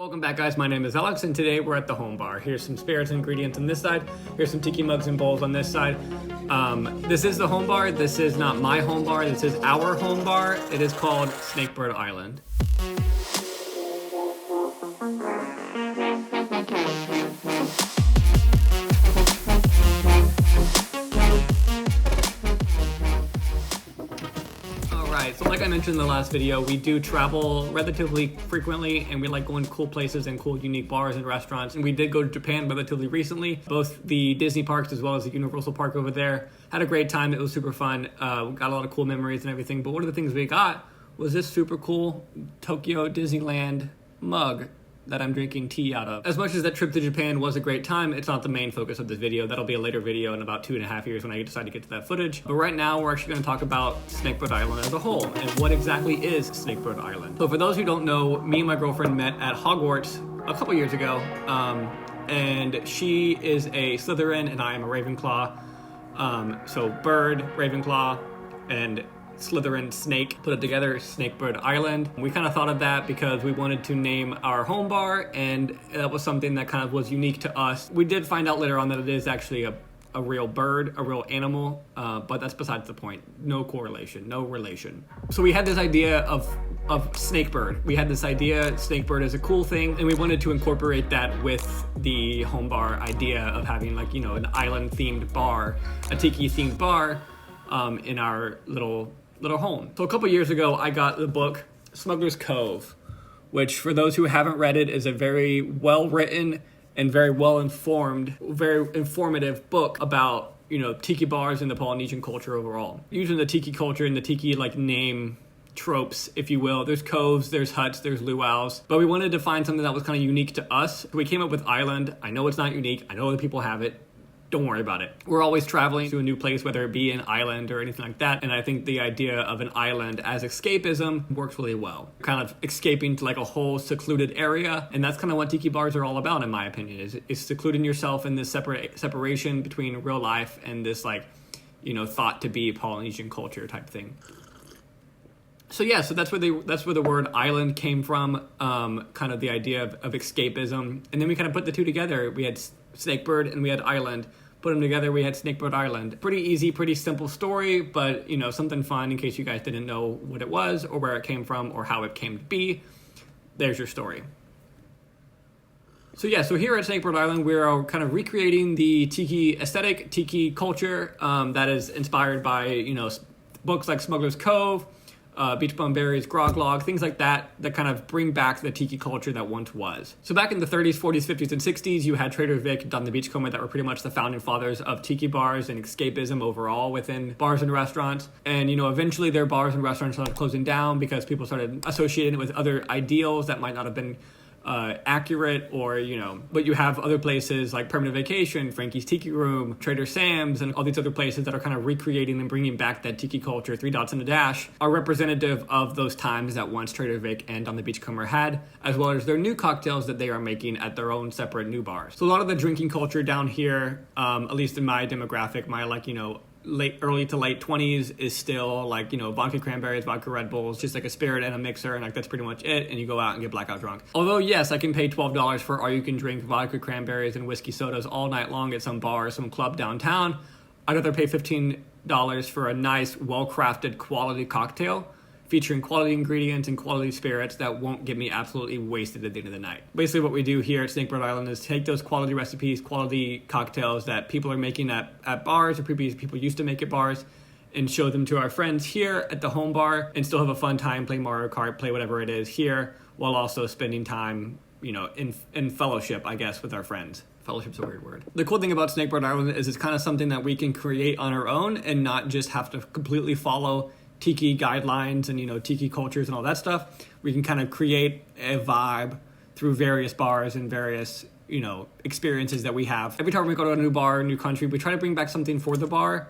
Welcome back, guys. My name is Alex, and today we're at the home bar. Here's some spirits and ingredients on this side. Here's some tiki mugs and bowls on this side. This is the home bar. This is not my home bar. This is our home bar. It is called Snakebird Island. So like I mentioned in the last video, we do travel relatively frequently and we like going to cool places and cool unique bars and restaurants. And we did go to Japan relatively recently, both the Disney parks as well as the Universal Park over there. Had a great time. It was super fun. Got a lot of cool memories and everything. But one of the things we got was this super cool Tokyo Disneyland mug that I'm drinking tea out of. As much as that trip to Japan was a great time, it's not the main focus of this video. That'll be a later video in about 2.5 years when I decide to get to that footage. But right now, we're actually gonna talk about Snakebird Island as a whole, and what exactly is Snakebird Island. So for those who don't know, me and my girlfriend met at Hogwarts a couple years ago, and she is a Slytherin and I am a Ravenclaw. So Bird, Ravenclaw, and Slytherin snake, put it together, Snakebird Island. We kind of thought of that because we wanted to name our home bar, and that was something that kind of was unique to us. We did find out later on that it is actually a real bird, a real animal, but that's besides the point. No correlation, no relation. So we had this idea of Snakebird. We had this idea, Snakebird is a cool thing, and we wanted to incorporate that with the home bar idea of having, like, you know, an island themed bar, a tiki themed bar in our little home. So a couple years ago, I got the book Smuggler's Cove, which for those who haven't read it is a very well written and very well informed, very informative book about, you know, tiki bars and the Polynesian culture overall. Using the tiki culture and the tiki like name tropes, if you will. There's coves, there's huts, there's luau's, but we wanted to find something that was kind of unique to us. We came up with island. I know it's not unique. I know other people have it. Don't worry about it. We're always traveling to a new place, whether it be an island or anything like that. And I think the idea of an island as escapism works really well. Kind of escaping to like a whole secluded area. And that's kind of what tiki bars are all about, in my opinion, is secluding yourself in this separation between real life and this, like, you know, thought to be Polynesian culture type thing. So yeah, so that's where the word island came from, kind of the idea of escapism. And then we kind of put the two together. We had Snakebird and we had island. Put them together, we had Snakebird Island. Pretty easy, pretty simple story, but, you know, something fun in case you guys didn't know what it was or where it came from or how it came to be. There's your story. So yeah, so here at Snakebird Island, we're kind of recreating the tiki aesthetic, tiki culture that is inspired by, you know, books like Smuggler's Cove, Beach Bum Berries, Grog Log, things like that kind of bring back the tiki culture that once was. So back in the 30s, 40s, 50s, and 60s, you had Trader Vic and Don the Beachcomber that were pretty much the founding fathers of tiki bars and escapism overall within bars and restaurants. And, you know, eventually their bars and restaurants started closing down because people started associating it with other ideals that might not have been accurate, or, you know, but you have other places like Permanent Vacation, Frankie's Tiki Room, Trader Sam's, and all these other places that are kind of recreating and bringing back that tiki culture. Three Dots in a Dash are representative of those times that once Trader Vic and On the Beachcomber had, as well as their new cocktails that they are making at their own separate new bars. So a lot of the drinking culture down here, at least in my demographic, my, like, you know, early to late 20s is still like, you know, vodka cranberries, vodka Red Bulls, just like a spirit and a mixer, and like that's pretty much it, and you go out and get blackout drunk. Although yes, I can pay $12 for all you can drink vodka cranberries and whiskey sodas all night long at some bar or some club downtown. I'd rather pay $15 for a nice, well-crafted quality cocktail featuring quality ingredients and quality spirits that won't get me absolutely wasted at the end of the night. Basically what we do here at Snakebird Island is take those quality recipes, quality cocktails that people are making at bars or people used to make at bars, and show them to our friends here at the home bar and still have a fun time, play Mario Kart, play whatever it is here, while also spending time, you know, in fellowship, I guess, with our friends. Fellowship's a weird word. The cool thing about Snakebird Island is it's kind of something that we can create on our own and not just have to completely follow tiki guidelines and, you know, tiki cultures and all that stuff. We can kind of create a vibe through various bars and various, you know, experiences that we have. Every time we go to a new bar, a new country, we try to bring back something for the bar.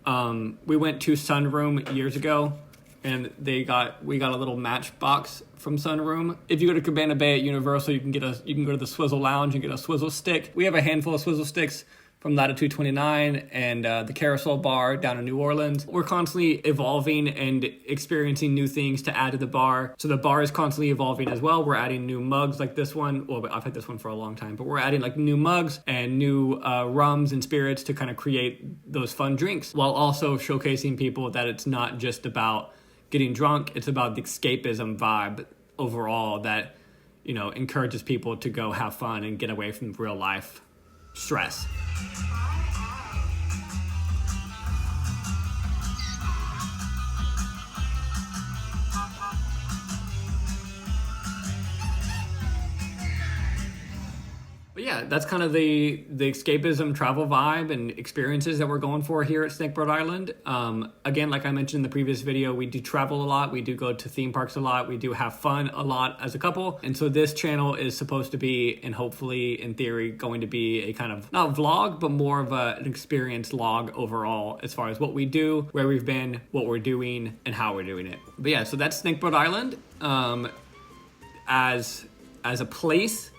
We went to Sunroom years ago, and we got a little matchbox from Sunroom. If you go to Cabana Bay at Universal, you can go to the Swizzle Lounge and get a swizzle stick. We have a handful of swizzle sticks from Latitude 29 and the Carousel Bar down in New Orleans. We're constantly evolving and experiencing new things to add to the bar. So the bar is constantly evolving as well. We're adding new mugs like this one. Well, I've had this one for a long time, but we're adding like new mugs and new rums and spirits to kind of create those fun drinks, while also showcasing people that it's not just about getting drunk. It's about the escapism vibe overall that, you know, encourages people to go have fun and get away from real life stress. But yeah, that's kind of the escapism travel vibe and experiences that we're going for here at Snakebird Island. Again, like I mentioned in the previous video, we do travel a lot. We do go to theme parks a lot. We do have fun a lot as a couple. And so this channel is supposed to be, and hopefully in theory, going to be a kind of, not vlog, but more of an experience log overall as far as what we do, where we've been, what we're doing, and how we're doing it. But yeah, so that's Snakebird Island as a place.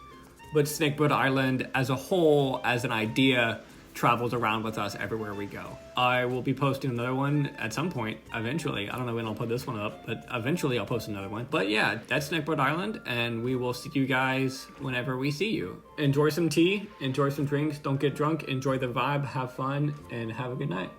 But Snakebird Island as a whole, as an idea, travels around with us everywhere we go. I will be posting another one at some point, eventually. I don't know when I'll put this one up, but eventually I'll post another one. But yeah, that's Snakebird Island, and we will see you guys whenever we see you. Enjoy some tea, enjoy some drinks, don't get drunk, enjoy the vibe, have fun, and have a good night.